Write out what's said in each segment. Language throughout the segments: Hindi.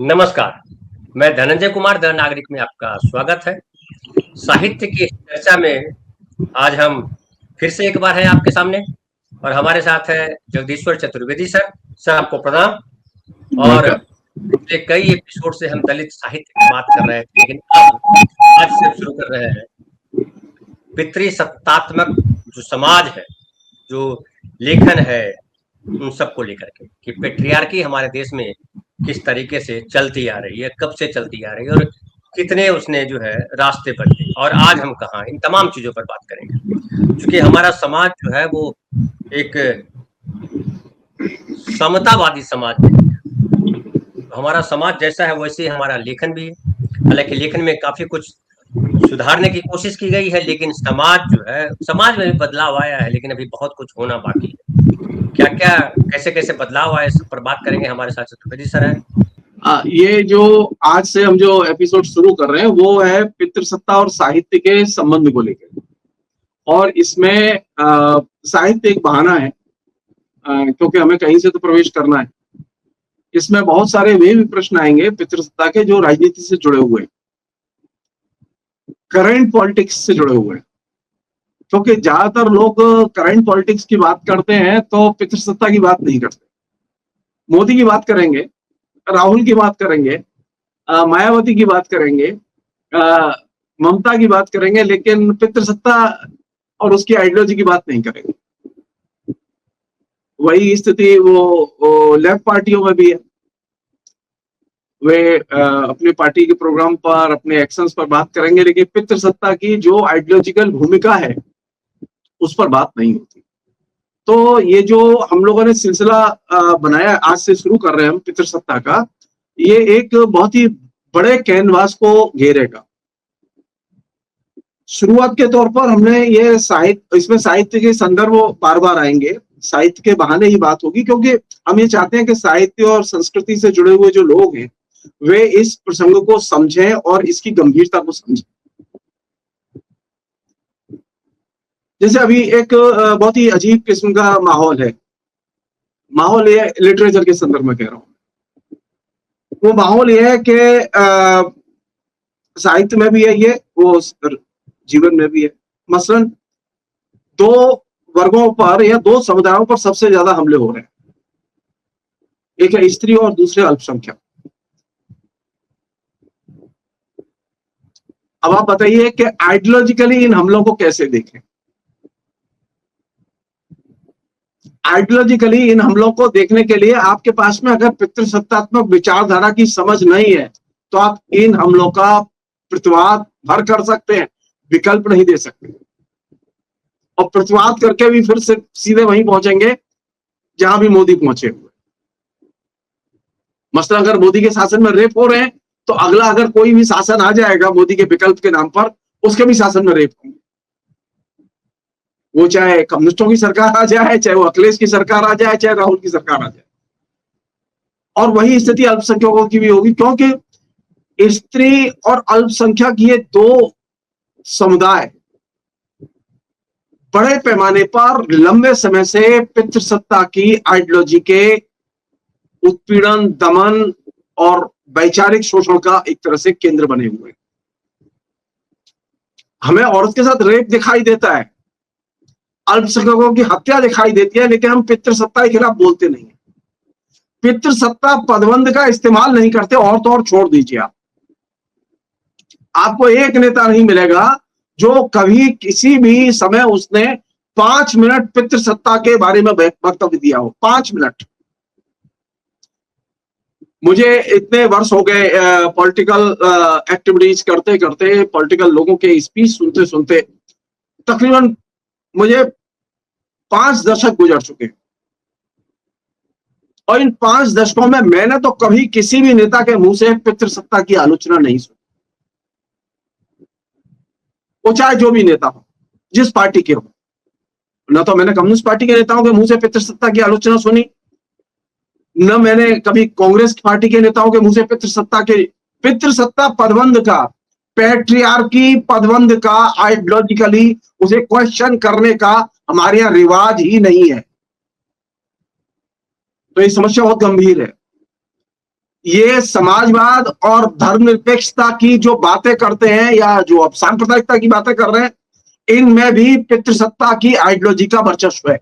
नमस्कार, मैं धनंजय कुमार द नागरिक में आपका स्वागत है। साहित्य की इस चर्चा में आज हम फिर से एक बार हैं आपके सामने और हमारे साथ है जगदीश्वर चतुर्वेदी सर। सर आपको प्रणाम। और नमस्कार। पिछले कई एपिसोड से हम दलित साहित्य की बात कर रहे थे, लेकिन अब आज से शुरू कर रहे हैं पितृसत्तात्मक जो समाज है, जो लेखन है, उन सबको लेकर के कि पेट्रियार्की हमारे देश में किस तरीके से चलती आ रही है, कब से चलती आ रही है और कितने उसने जो है रास्ते बदले और आज हम कहाँ, इन तमाम चीजों पर बात करेंगे। क्योंकि हमारा समाज जो है वो एक समतावादी समाज नहीं है। हमारा समाज जैसा है वैसे ही हमारा लेखन भी है। हालांकि लेखन में काफी कुछ सुधारने की कोशिश की गई है, लेकिन समाज जो है, समाज में भी बदलाव आया है, लेकिन अभी बहुत कुछ होना बाकी है। क्या क्या कैसे कैसे बदलाव आए, सब पर बात करेंगे। हमारे साथ चतुर्वेदी सर है। ये जो आज से हम जो एपिसोड शुरू कर रहे हैं वो है पितृसत्ता और साहित्य के संबंध को लेकर। और इसमें साहित्य एक बहाना है, क्योंकि हमें कहीं से तो प्रवेश करना है। इसमें बहुत सारे वे भी प्रश्न आएंगे पितृसत्ता के जो राजनीति से जुड़े हुए हैं, करंट पॉलिटिक्स से जुड़े हुए हैं। क्योंकि ज्यादातर लोग करंट पॉलिटिक्स की बात करते हैं तो पितृसत्ता की बात नहीं करते। मोदी की बात करेंगे, राहुल की बात करेंगे, मायावती की बात करेंगे, ममता की बात करेंगे, लेकिन पितृसत्ता और उसकी आइडियोलॉजी की बात नहीं करेंगे। वही स्थिति वो लेफ्ट पार्टियों में भी है। वे अपनी पार्टी के प्रोग्राम पर, अपने एक्शंस पर बात करेंगे, लेकिन पितृसत्ता की जो आइडियोलॉजिकल भूमिका है उस पर बात नहीं होती। तो ये जो हम लोगों ने सिलसिला बनाया, आज से शुरू कर रहे हैं हम पितृसत्ता का, ये एक बहुत ही बड़े कैनवास को घेरेगा। शुरुआत के तौर पर हमने ये इसमें साहित्य के संदर्भ बार बार आएंगे, साहित्य के बहाने ही बात होगी, क्योंकि हम ये चाहते हैं कि साहित्य और संस्कृति से जुड़े हुए जो लोग हैं वे इस प्रसंग को समझें और इसकी गंभीरता को समझें। जैसे अभी एक बहुत ही अजीब किस्म का माहौल है, माहौल ये लिटरेचर के संदर्भ में कह रहा हूं। वो माहौल ये है कि साहित्य में भी है ये, वो जीवन में भी है। मसलन दो वर्गों पर या दो समुदायों पर सबसे ज्यादा हमले हो रहे हैं, एक है स्त्री और दूसरे अल्पसंख्यक। अब आप बताइए कि आइडियोलॉजिकली इन हमलों को कैसे देखें। आइडियोलॉजिकली इन हमलों को देखने के लिए आपके पास में अगर पितृसत्तात्मक विचारधारा की समझ नहीं है तो आप इन हमलों का प्रतिवाद भर कर सकते हैं, विकल्प नहीं दे सकते। और प्रतिवाद करके भी फिर से सीधे वहीं पहुंचेंगे जहां भी मोदी पहुंचे हुए। मसलन अगर मोदी के शासन में रेप हो रहे हैं तो अगला अगर कोई भी शासन आ जाएगा मोदी के विकल्प के नाम पर, उसके भी शासन में रेप होंगे। वो चाहे कम्युनिस्टों की सरकार आ जाए, चाहे वो अखिलेश की सरकार आ जाए, चाहे राहुल की सरकार आ जाए। और वही स्थिति अल्पसंख्यकों की भी होगी, क्योंकि स्त्री और अल्पसंख्यक ये दो समुदाय बड़े पैमाने पर लंबे समय से पितृसत्ता की आइडियोलॉजी के उत्पीड़न, दमन और वैचारिक शोषण का एक तरह से केंद्र बने हुए हैं। हमें औरत के साथ रेप दिखाई देता है, अल्पसंख्यकों की हत्या दिखाई देती है, लेकिन हम पितृसत्ता के खिलाफ बोलते नहीं है। पितृसत्ता पदबंध का इस्तेमाल नहीं करते, और तो और छोड़ दीजिए आपको एक नेता नहीं मिलेगा जो कभी किसी भी समय उसने 5 मिनट पितृसत्ता के बारे में वक्तव्य दिया हो। 5 मिनट। मुझे इतने वर्ष हो गए पॉलिटिकल एक्टिविटीज करते करते, पॉलिटिकल लोगों के स्पीच सुनते सुनते, तकरीबन मुझे 5 दशक गुजर चुके हैं। और इन 5 दशकों में मैंने तो कभी किसी भी नेता के मुंह से पितृसत्ता की आलोचना नहीं सुनी, वो चाहे जो भी नेता हो, जिस पार्टी के हो। न तो मैंने कम्युनिस्ट पार्टी के नेताओं के मुंह से पितृसत्ता की आलोचना सुनी, न मैंने कभी कांग्रेस पार्टी के नेताओं के मुंह से पितृसत्ता पदबंध का, पैट्रियार्की पदबंध का आइडियोलॉजिकली उसे क्वेश्चन करने का हमारे यहां रिवाज ही नहीं है। तो ये समस्या बहुत गंभीर है। ये समाजवाद और धर्मनिरपेक्षता की जो बातें करते हैं या जो अब सांप्रदायिकता की बातें कर रहे हैं, इनमें भी पितृसत्ता की आइडियोलॉजी का वर्चस्व है।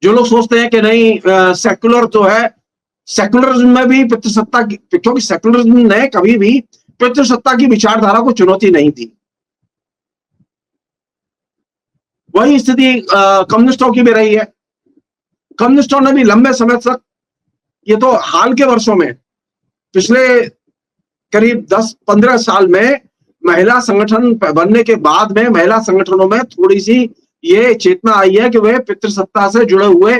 जो लोग सोचते हैं कि नहीं सेक्युलर जो है, सेक्युलरिज्म में भी पितृसत्ता की, क्योंकि सेक्युलरिज्म ने कभी भी पितृसत्ता की विचारधारा को चुनौती नहीं दी। वही स्थिति कम्युनिस्टों की भी रही है। कम्युनिस्टों ने भी लंबे समय तक, ये तो हाल के वर्षों में, पिछले करीब 10-15 साल में महिला संगठन बनने के बाद में महिला संगठनों में थोड़ी सी ये चेतना आई है कि वे पितृसत्ता से जुड़े हुए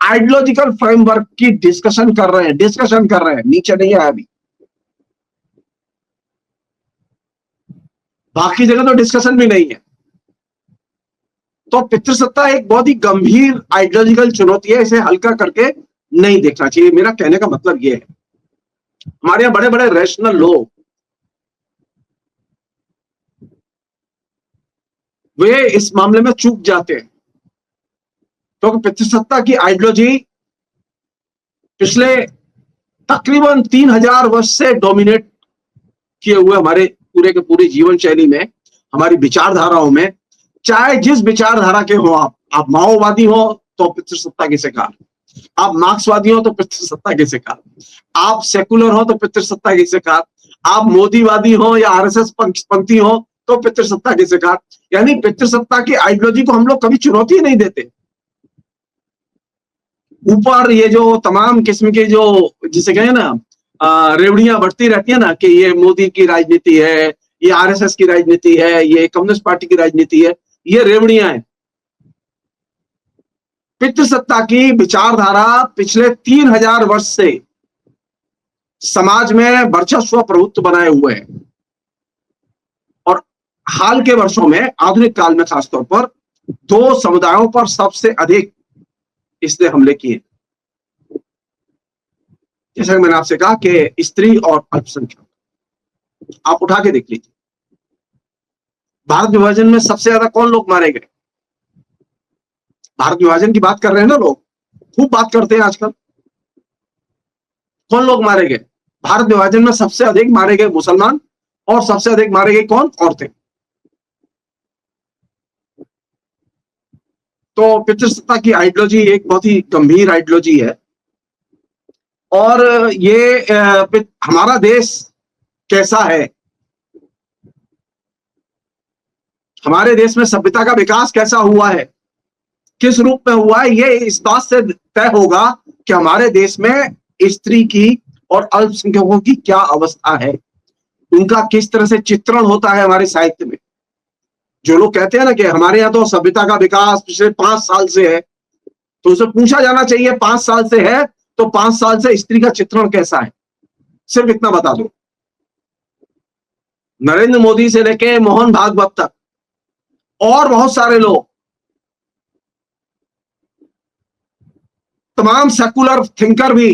आइडियोलॉजिकल फ्रेमवर्क की डिस्कशन कर रहे हैं, नीचे नहीं आया अभी। बाकी जगह तो डिस्कशन भी नहीं है। तो पितृसत्ता एक बहुत ही गंभीर आइडियोलॉजिकल चुनौती है, इसे हल्का करके नहीं देखना चाहिए। मेरा कहने का मतलब यह है, हमारे यहां बड़े बड़े रैशनल लोग, वे इस मामले में चूक जाते हैं, क्योंकि पितृसत्ता की आइडियोलॉजी पिछले तकरीबन 3000 वर्ष से डोमिनेट किए हुए हमारे पूरे के पूरे जीवन शैली में, हमारी विचारधाराओं में, चाहे जिस विचारधारा के हो आप माओवादी हो तो पितृसत्ता की शिकार, आप मार्क्सवादी हो तो पितृसत्ता की शिकार, आप सेकुलर हो तो पितृसत्ता की शिकार, आप मोदीवादी हो या आरएसएस पंथी हो तो पितृसत्ता की शिकार। यानी पितृसत्ता की आइडियोलॉजी को हम लोग कभी चुनौती नहीं देते। ऊपर ये जो तमाम किस्म के जो, जिसे कहें ना, रेवड़ियां बढ़ती रहती है ना, कि ये मोदी की राजनीति है, ये आरएसएस की राजनीति है, ये कम्युनिस्ट पार्टी की राजनीति है, ये रेवड़ियां हैं। पितृसत्ता की विचारधारा पिछले 3000 वर्ष से समाज में वर्चस्व प्रभुत्व बनाए हुए है, और हाल के वर्षों में, आधुनिक काल में खासतौर पर, 2 समुदायों पर सबसे अधिक इसने हमले किए। जैसा कि मैंने आपसे कहा कि स्त्री और अल्पसंख्यक, आप उठा के देख लीजिए, भारत विभाजन में सबसे ज्यादा कौन लोग मारे गए? भारत विभाजन की बात कर रहे हैं ना लोग, खूब बात करते हैं आजकल। कौन लोग मारे गए? भारत विभाजन में सबसे अधिक मारे गए मुसलमान, और सबसे अधिक मारे गए कौन? औरतें। तो पितृसत्ता की आइडियोलॉजी एक बहुत ही गंभीर आइडियोलॉजी है, और ये हमारा देश कैसा है, हमारे देश में सभ्यता का विकास कैसा हुआ है, किस रूप में हुआ है, ये इस बात से तय होगा कि हमारे देश में स्त्री की और अल्पसंख्यकों की क्या अवस्था है, उनका किस तरह से चित्रण होता है हमारे साहित्य में। जो लोग कहते हैं ना कि हमारे यहाँ तो सभ्यता का विकास पिछले 5 साल से है, तो उसे पूछा जाना चाहिए 5 साल से है तो 5 साल से स्त्री का चित्रण कैसा है। सिर्फ इतना बता दो, नरेंद्र मोदी से लेके मोहन भागवत तक और बहुत सारे लोग, तमाम सेकुलर थिंकर भी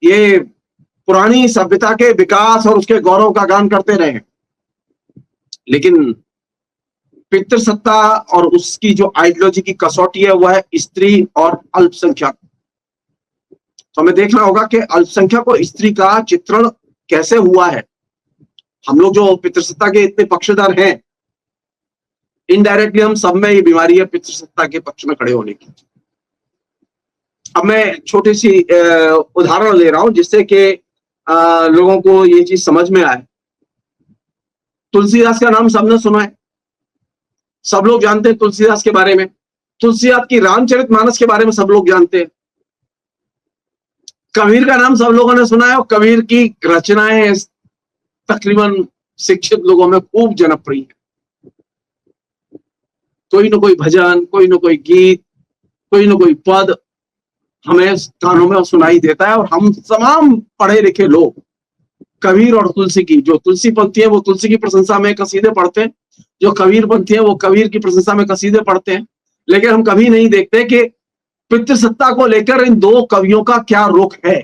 ये पुरानी सभ्यता के विकास और उसके गौरव का गान करते रहे, लेकिन पितृसत्ता और उसकी जो आइडियोलॉजी की कसौटी है वह है स्त्री और अल्पसंख्यक। तो हमें देखना होगा कि अल्पसंख्यक और स्त्री का चित्रण कैसे हुआ है। हम लोग जो पितृसत्ता के इतने पक्षधर हैं, इनडायरेक्टली हम सब में ये बीमारी है पितृसत्ता के पक्ष में खड़े होने की। अब मैं छोटी सी उदाहरण ले रहा हूं जिससे कि लोगों को ये चीज समझ में आए। तुलसीदास का नाम सबने सुना है, सब लोग जानते हैं तुलसीदास के बारे में। तुलसीदास की रामचरितमानस के बारे में सब लोग जानते हैं। कबीर का नाम सब लोगों ने सुना है, और कबीर की रचनाएं तकरीबन शिक्षित लोगों में खूब जनप्रिय है। कोई ना कोई भजन, कोई ना कोई गीत, कोई ना कोई पद हमें कानों में सुनाई देता है, और हम तमाम पढ़े लिखे लोग कबीर और तुलसी की, जो तुलसी पंथी है वो तुलसी की प्रशंसा में कसीदे पढ़ते हैं, जो कबीर पंथी है वो कबीर की प्रशंसा में कसीदे पढ़ते हैं। लेकिन हम कभी नहीं देखते कि पितृसत्ता को लेकर इन 2 कवियों का क्या रुख है।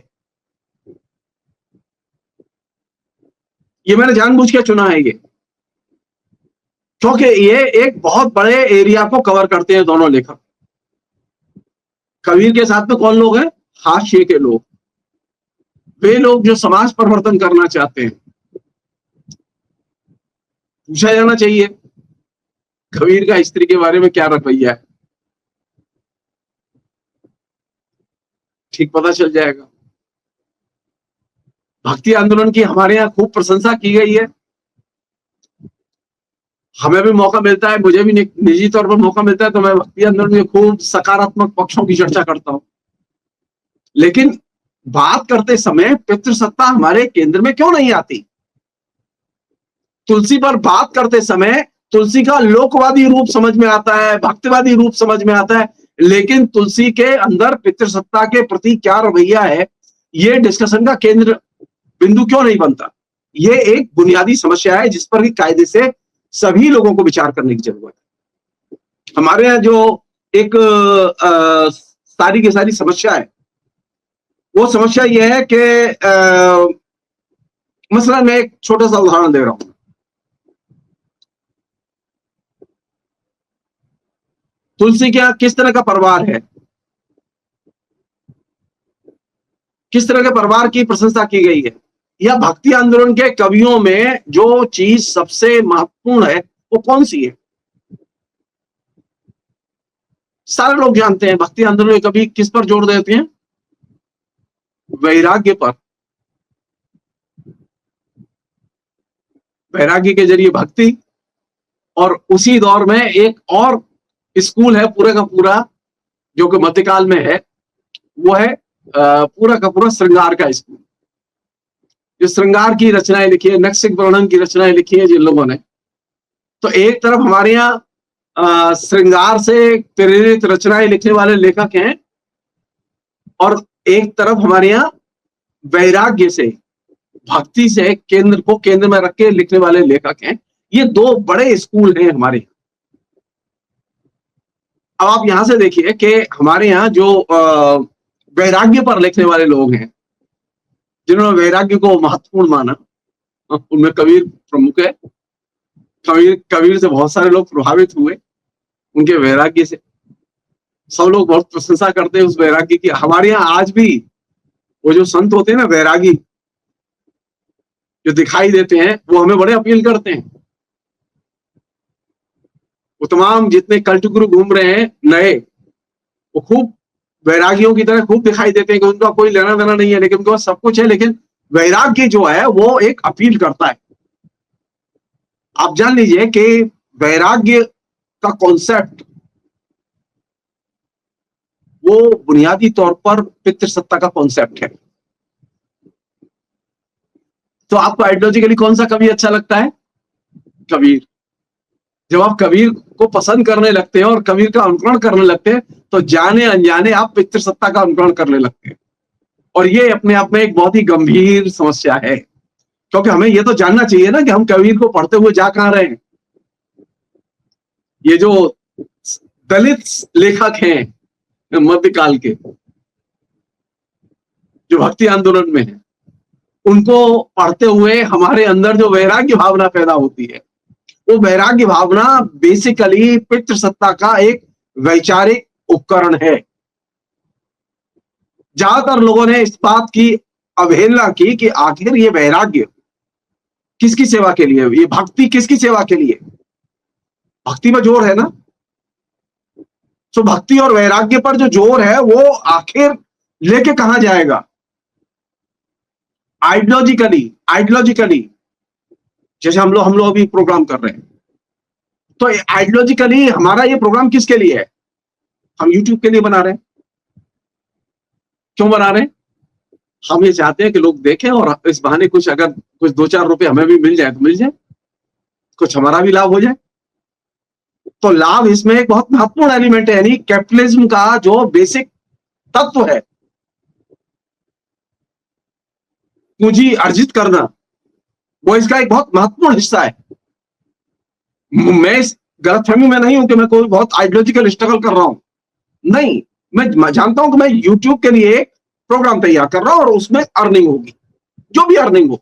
ये मैंने जानबूझ के चुना है ये, क्योंकि ये एक बहुत बड़े एरिया को कवर करते हैं दोनों लेखक। कबीर के साथ में कौन लोग हैं? हाशिए के लोग। वे लोग जो समाज परिवर्तन करना चाहते हैं, पूछा जाना चाहिए कबीर का स्त्री के बारे में क्या रवैया है, ठीक पता चल जाएगा। भक्ति आंदोलन की हमारे यहाँ खूब प्रशंसा की गई है, हमें भी मौका मिलता है, मुझे भी निजी तौर पर मौका मिलता है तो मैं भक्ति आंदोलन के खूब सकारात्मक पक्षों की चर्चा करता हूं। लेकिन बात करते समय पितृसत्ता हमारे केंद्र में क्यों नहीं आती? तुलसी पर बात करते समय तुलसी का लोकवादी रूप समझ में आता है, भक्तिवादी रूप समझ में आता है, लेकिन तुलसी के अंदर पितृसत्ता के प्रति क्या रवैया है, ये डिस्कशन का केंद्र बिंदु क्यों नहीं बनता? ये एक बुनियादी समस्या है जिस पर कायदे से सभी लोगों को विचार करने की जरूरत है। हमारे यहाँ जो एक सारी की सारी समस्या है, वो समस्या ये है कि मसलन मैं एक छोटा सा उदाहरण दे रहा हूं। तुलसी क्या किस तरह का परिवार है, किस तरह के परिवार की प्रशंसा की गई है, या भक्ति आंदोलन के कवियों में जो चीज सबसे महत्वपूर्ण है वो कौन सी है? सारे लोग जानते हैं भक्ति आंदोलन के कवि किस पर जोर देते हैं? वैराग्य पर। वैराग्य के जरिए भक्ति, और उसी दौर में एक और स्कूल है पूरे का पूरा जो कि मध्यकाल में है, वो है पूरा का पूरा श्रृंगार का स्कूल। जो श्रृंगार की रचनाएं लिखी है, नक्सिक वर्णन की रचनाएं लिखी है जिन लोगों ने, तो एक तरफ हमारे यहाँ श्रृंगार से प्रेरित रचनाएं लिखने वाले लेखक हैं, और एक तरफ हमारे यहाँ वैराग्य से, भक्ति से केंद्र को केंद्र में रख के लिखने वाले लेखक हैं। ये दो बड़े स्कूल हैं हमारे यहाँ। अब आप यहां से देखिए कि हमारे यहाँ जो वैराग्य पर लिखने वाले लोग हैं, जिन्होंने वैराग्य को महत्वपूर्ण माना, उनमें कबीर प्रमुख है। कबीर से बहुत सारे लोग प्रभावित हुए उनके वैराग्य से। सब लोग बहुत प्रशंसा करते हैं उस वैराग्य की। हमारे यहाँ आज भी वो जो संत होते हैं ना वैरागी, जो दिखाई देते हैं, वो हमें बड़े अपील करते हैं। वो तमाम जितने कल्ट गुरु घूम रहे हैं नए, वो खूब वैरागियों की तरह खूब दिखाई देते हैं कि उनका कोई लेना देना नहीं है, लेकिन उनके पास सब कुछ है, लेकिन वैराग्य जो है वो एक अपील करता है। आप जान लीजिए कि वैराग्य का कॉन्सेप्ट वो बुनियादी तौर पर पितृसत्ता का कॉन्सेप्ट है। तो आपको आइडियोलॉजिकली कौन सा कवि अच्छा लगता है? कबीर। जब आप कबीर को पसंद करने लगते हैं और कबीर का अनुकरण करने लगते हैं, तो जाने अनजाने आप पितृसत्ता का अनुकरण करने लगते हैं। और ये अपने आप में एक बहुत ही गंभीर समस्या है, क्योंकि हमें ये तो जानना चाहिए ना कि हम कबीर को पढ़ते हुए जा कहां रहे हैं। ये जो दलित लेखक हैं मध्यकाल के, जो भक्ति आंदोलन में है, उनको पढ़ते हुए हमारे अंदर जो वैराग्य भावना पैदा होती है, वो वैराग्य भावना बेसिकली पितृसत्ता का एक वैचारिक उपकरण है। ज्यादातर लोगों ने इस बात की अवहेलना की कि आखिर ये वैराग्य किसकी सेवा के लिए, ये भक्ति किसकी सेवा के लिए? भक्ति में जोर है ना, तो भक्ति और वैराग्य पर जो जोर है वो आखिर लेके कहां जाएगा? आइडियोलॉजिकली जैसे हम लोग अभी प्रोग्राम कर रहे हैं, तो आइडियोलॉजिकली हमारा ये प्रोग्राम किसके लिए है? हम यूट्यूब के लिए बना रहे हैं। क्यों बना रहे हैं? हम ये चाहते हैं कि लोग देखें और इस बहाने कुछ अगर कुछ 2-4 रुपए हमें भी मिल जाए तो मिल जाए, कुछ हमारा भी लाभ हो जाए। तो लाभ इसमें एक बहुत महत्वपूर्ण एलिमेंट है, यानी कैपिटलिज्म का जो बेसिक तत्व है, पूंजी अर्जित करना, वो इसका एक बहुत महत्वपूर्ण हिस्सा है। मैं इस गलतफहमी में नहीं हूं कि मैं कोई बहुत आइडियोलॉजिकल स्ट्रगल कर रहा हूं, नहीं, मैं जानता हूं कि मैं यूट्यूब के लिए एक प्रोग्राम तैयार कर रहा हूं और उसमें अर्निंग होगी, जो भी अर्निंग हो,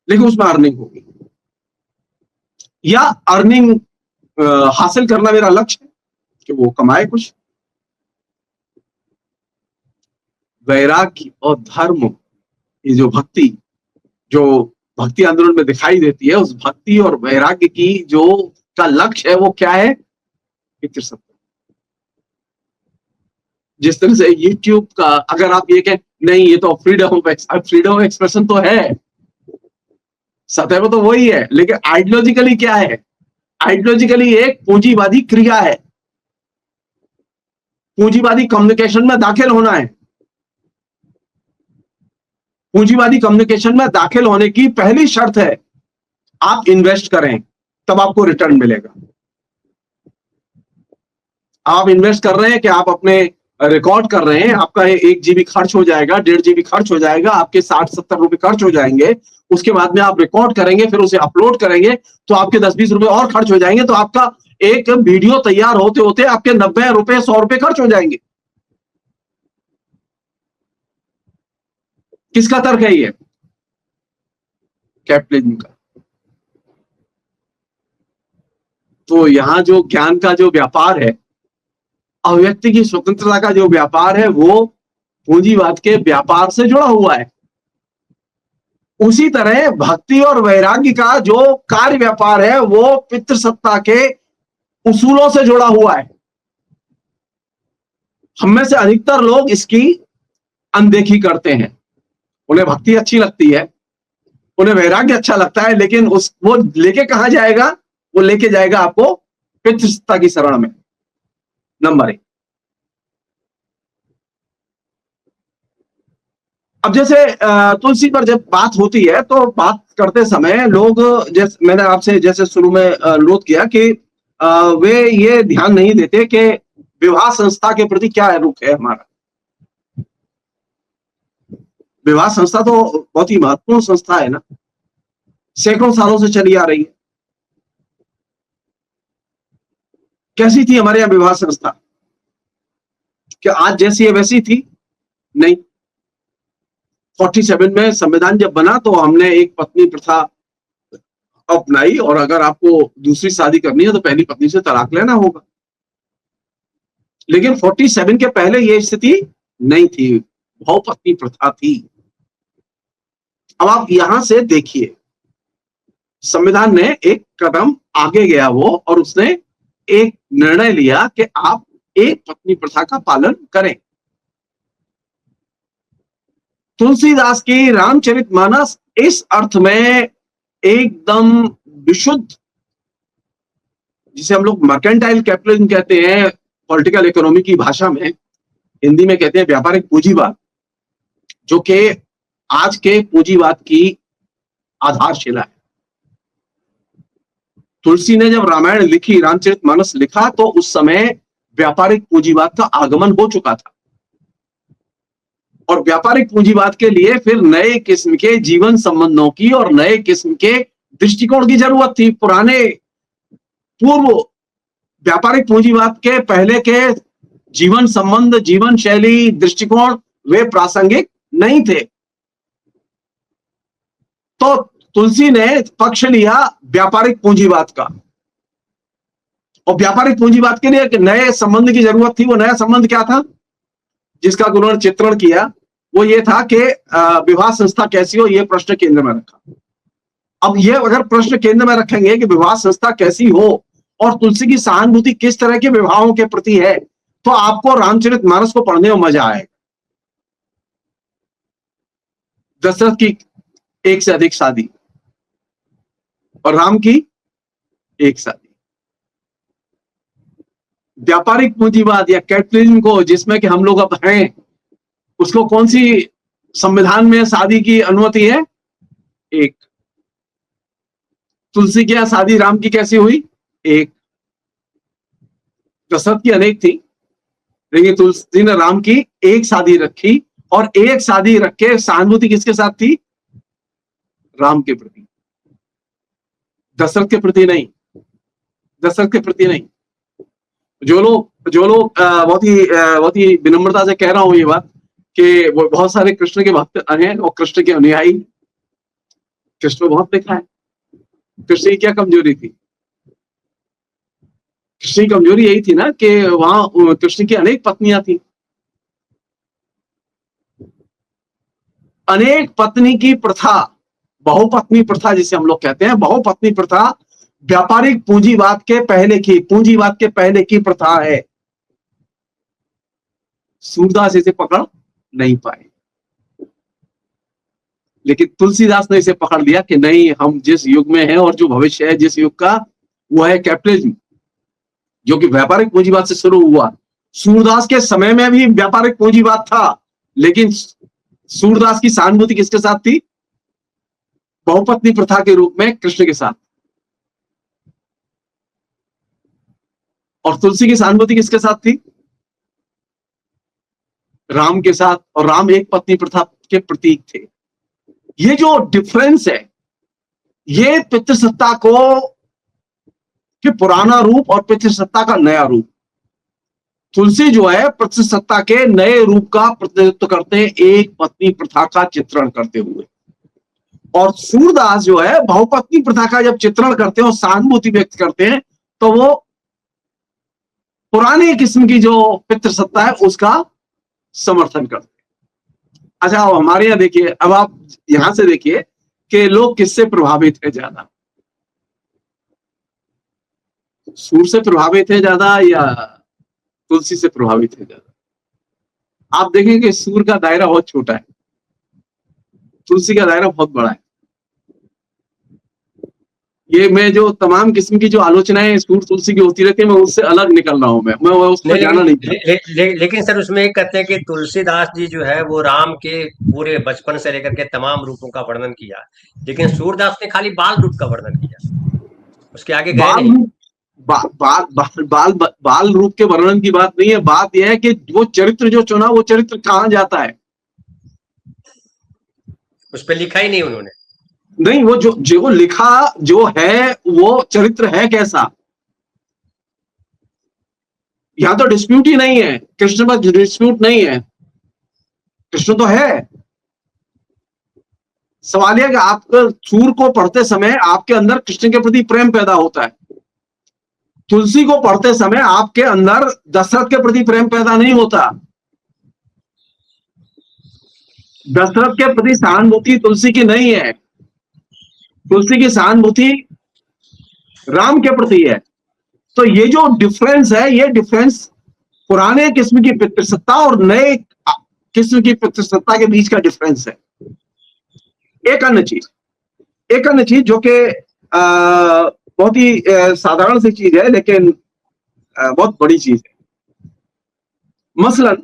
लेकिन उसमें अर्निंग होगी, या अर्निंग हासिल करना मेरा लक्ष्य है कि वो कमाए कुछ। वैराग्य और धर्म, ये जो भक्ति आंदोलन में दिखाई देती है, उस भक्ति और वैराग्य की जो का लक्ष्य है वो क्या है? पितृसत्ता। जिस तरह से यूट्यूब का, अगर आप ये कहें नहीं ये तो फ्रीडम ऑफ एक्सप्रेशन तो है, सतह में तो वही है, लेकिन आइडियोलॉजिकली क्या है? आइडियोलॉजिकली एक पूंजीवादी क्रिया है, पूंजीवादी कम्युनिकेशन में दाखिल होना है। पूंजीवादी कम्युनिकेशन में दाखिल होने की पहली शर्त है आप इन्वेस्ट करें, तब आपको रिटर्न मिलेगा। आप इन्वेस्ट कर रहे हैं कि आप अपने रिकॉर्ड कर रहे हैं, आपका 1 GB खर्च हो जाएगा, 1.5 GB खर्च हो जाएगा, आपके 60-70 रुपए खर्च हो जाएंगे। उसके बाद में आप रिकॉर्ड करेंगे, फिर उसे अपलोड करेंगे, तो आपके 10-20 रुपए और खर्च हो जाएंगे। तो आपका एक वीडियो तैयार होते होते आपके 90 रुपए 100 रुपए खर्च हो जाएंगे। किसका तर्क है ये? कैपिटलिज्म का। तो यहां जो ज्ञान का जो व्यापार है, अभिव्यक्ति की स्वतंत्रता का जो व्यापार है, वो पूंजीवाद के व्यापार से जुड़ा हुआ है। उसी तरह भक्ति और वैराग्य का जो कार्य व्यापार है वो पितृसत्ता के उसूलों से जुड़ा हुआ है। हम में से अधिकतर लोग इसकी अनदेखी करते हैं। उन्हें भक्ति अच्छी लगती है, उन्हें वैराग्य अच्छा लगता है, लेकिन वो लेके कहां जाएगा? वो लेके जाएगा आपको पितृसत्ता की शरण में। नंबर 1। अब जैसे तुलसी पर जब बात होती है तो बात करते समय लोग, जैसे मैंने आपसे जैसे शुरू में अनुरोध किया कि वे ये ध्यान नहीं देते कि विवाह संस्था के प्रति क्या रुख है हमारा। विवाह संस्था तो बहुत ही महत्वपूर्ण संस्था है ना, सैकड़ों सालों से चली आ रही है। कैसी थी हमारे यहाँ विवाह संस्था? क्या आज जैसी है वैसी थी? नहीं। 47 में संविधान जब बना तो हमने एक पत्नी प्रथा अपनाई, और अगर आपको दूसरी शादी करनी है तो पहली पत्नी से तलाक लेना होगा। लेकिन 47 के पहले यह स्थिति नहीं थी, बहुपत्नी प्रथा थी। अब आप यहां से देखिए, संविधान ने एक कदम आगे गया वो, और उसने एक निर्णय लिया कि आप एक पत्नी प्रथा का पालन करें। तुलसीदास की रामचरितमानस इस अर्थ में एकदम विशुद्ध, जिसे हम लोग मर्केंटाइल कैपिटलिज्म कहते हैं पॉलिटिकल इकोनॉमी की भाषा में, हिंदी में कहते हैं व्यापारिक पूंजीवाद, जो कि आज के पूंजीवाद की आधारशिला है। तुलसी ने जब रामायण लिखी, रामचरितमानस लिखा, तो उस समय व्यापारिक पूंजीवाद का आगमन हो चुका था, और व्यापारिक पूंजीवाद के लिए फिर नए किस्म के जीवन संबंधों की और नए किस्म के दृष्टिकोण की जरूरत थी। पूर्व व्यापारिक पूंजीवाद के पहले के जीवन संबंध, जीवन शैली, दृष्टिकोण वे प्रासंगिक नहीं थे। तो तुलसी ने पक्ष लिया व्यापारिक पूंजीवाद का, और व्यापारिक पूंजीवाद के लिए एक नए संबंध की जरूरत थी। वो नया संबंध क्या था जिसका उन्होंने चित्रण किया? वो ये था कि विवाह संस्था कैसी हो, ये प्रश्न केंद्र में रखा। अब ये अगर प्रश्न केंद्र में रखेंगे कि विवाह संस्था कैसी हो और तुलसी की सहानुभूति किस तरह के विवाहों के प्रति है, तो आपको रामचरितमानस को पढ़ने में मजा आएगा। दशरथ की एक से अधिक शादी और राम की एक शादी। व्यापारिक पूंजीवाद या कैपिटलिज्म को, जिसमें कि हम लोग अब हैं, उसको कौन सी संविधान में शादी की अनुमति है? एक। तुलसी की शादी राम की कैसी हुई? एक। दशरथ की अनेक थी, लेकिन तुलसी ने राम की एक शादी रखी, और एक शादी रख के सहानुभूति किसके साथ थी? राम के प्रति, दशरथ के प्रति नहीं। दशरथ के प्रति नहीं। जो लोग बहुत ही विनम्रता से कह रहा हूं ये बात कि वो बहुत सारे कृष्ण के भक्त हैं और कृष्ण के अनुयायी। कृष्ण बहुत देखा है। कृष्ण की क्या कमजोरी थी? कृष्ण की कमजोरी यही थी ना कि वहां कृष्ण की अनेक पत्नियां थी। अनेक पत्नी की प्रथा, बहुपत्नी प्रथा जिसे हम लोग कहते हैं, बहुपत्नी प्रथा व्यापारिक पूंजीवाद के पहले की प्रथा है। सूरदास इसे पकड़ नहीं पाए, लेकिन तुलसीदास ने इसे पकड़ लिया कि नहीं, हम जिस युग में हैं और जो भविष्य है जिस युग का, वो है कैपिटलिज्म, जो कि व्यापारिक पूंजीवाद से शुरू हुआ। सूरदास के समय में भी व्यापारिक पूंजीवाद था, लेकिन सूरदास की सहानुभूति किसके साथ थी? बहुपत्नी प्रथा के रूप में कृष्ण के साथ। और तुलसी की सहानुभूति किसके साथ थी? राम के साथ, और राम एक पत्नी प्रथा के प्रतीक थे। ये जो डिफरेंस है, ये पितृसत्ता को के पुराना रूप और पितृसत्ता का नया रूप। तुलसी जो है पितृसत्ता के नए रूप का प्रतिनिधित्व करते हैं, एक पत्नी प्रथा का चित्रण करते हुए। और सूरदास जो है बहुपत्नी प्रथा का जब चित्रण करते हैं और सहानुभूति व्यक्त करते हैं, तो वो पुराने किस्म की जो पितृसत्ता है उसका समर्थन करते हैं। अच्छा, अब हमारे यहाँ देखिए, अब आप यहां से देखिए कि लोग किससे प्रभावित है ज्यादा, सूर से प्रभावित है ज्यादा या तुलसी से प्रभावित है ज्यादा? आप देखेंगे सूर का दायरा बहुत छोटा है, तुलसी का दायरा बहुत बड़ा है। ये मैं जो तमाम किस्म की जो आलोचनाएं सूर तुलसी की होती रहती है, मैं उससे अलग निकल रहा हूं। मैं उस पर जाना नहीं चाहता। लेकिन सर उसमें एक कहते हैं कि तुलसीदास जी जो है वो राम के पूरे बचपन से लेकर के तमाम रूपों का वर्णन किया, लेकिन सूरदास ने खाली बाल रूप का वर्णन किया, उसके आगे गए बाल नहीं। रूप बाल रूप के वर्णन की बात नहीं है, बात यह है कि वो चरित्र जो चुना, वो चरित्र कहां जाता है, उस पर लिखा ही नहीं उन्होंने। नहीं, वो जो लिखा जो है वो चरित्र है कैसा। यहां तो डिस्प्यूट ही नहीं है, कृष्ण पर डिस्प्यूट नहीं है, कृष्ण तो है। सवाल यह कि आपको सूर को पढ़ते समय आपके अंदर कृष्ण के प्रति प्रेम पैदा होता है, तुलसी को पढ़ते समय आपके अंदर दशरथ के प्रति प्रेम पैदा नहीं होता। दशरथ के प्रति सहानुभूति तुलसी की नहीं है, तुलसी की सहानुभूति राम के प्रति है। तो ये जो डिफरेंस है, ये डिफरेंस पुराने किस्म की पितृसत्ता और नए किस्म की पितृसत्ता के बीच का डिफरेंस है। एक अन्य चीज जो कि बहुत ही साधारण सी चीज है, लेकिन बहुत बड़ी चीज है। मसलन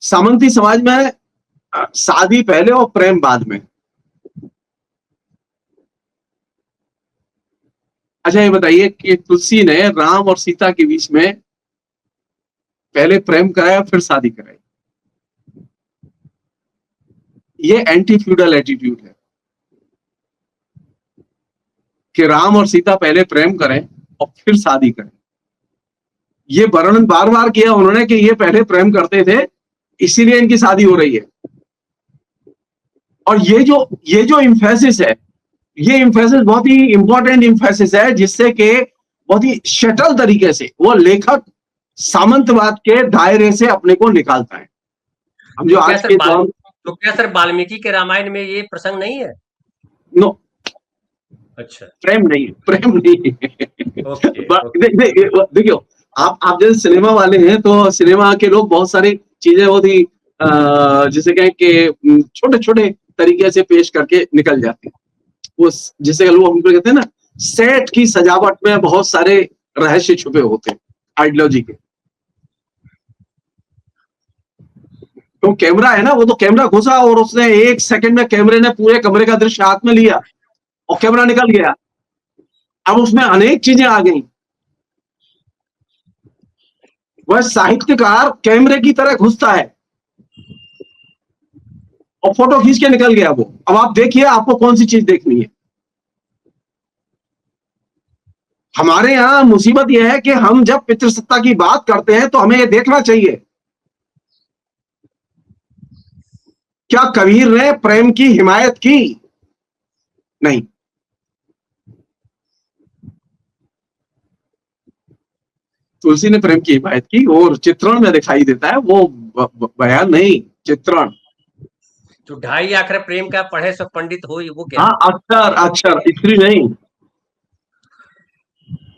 सामंती समाज में शादी पहले और प्रेम बाद में। अच्छा, ये बताइए कि तुलसी ने राम और सीता के बीच में पहले प्रेम कराया फिर शादी कराई। ये एंटी फ्यूडल एटीट्यूड है कि राम और सीता पहले प्रेम करें और फिर शादी करें। ये वर्णन बार बार किया उन्होंने कि ये पहले प्रेम करते थे, इसीलिए इनकी शादी हो रही है। और ये जो इम्फेसिस है, ये इम्फेसिस बहुत ही इंपॉर्टेंट इम्फेसिस है, जिससे कि बहुत ही शटल तरीके से वो लेखक सामंतवाद के दायरे से अपने को निकालता है। हम जो आज के दौर, तो क्या सर वाल्मीकि के रामायण में ये प्रसंग नहीं है? नो, अच्छा, प्रेम नहीं देखियो, आप जैसे सिनेमा वाले हैं तो सिनेमा के लोग बहुत सारी चीजें बहुत ही जिसे कहें कि छोटे छोटे तरीके से पेश करके निकल जाते हैं। वो जिसे लोग हम कहते हैं ना, सेट की सजावट में बहुत सारे रहस्य छुपे होते हैं आइडियोलॉजी के। तो कैमरा है ना, वो तो कैमरा घुसा और उसने 1 सेकंड में कैमरे ने पूरे कमरे का दृश्य हाथ में लिया और कैमरा निकल गया। अब उसमें अनेक चीजें आ गई। वह साहित्यकार कैमरे की तरह घुसता है और फोटो खींच के निकल गया वो। अब आप देखिए आपको कौन सी चीज देखनी है। हमारे यहां मुसीबत यह है कि हम जब पितृसत्ता की बात करते हैं तो हमें यह देखना चाहिए, क्या कबीर ने प्रेम की हिमायत की? नहीं। तुलसी ने प्रेम की हिमायत की, और चित्रण में दिखाई देता है, वो बयान नहीं, चित्रण। जो 2.5 अक्षर प्रेम का पढ़े सब पंडित हो, वो क्या? हाँ, अक्षर अक्षर, स्त्री नहीं,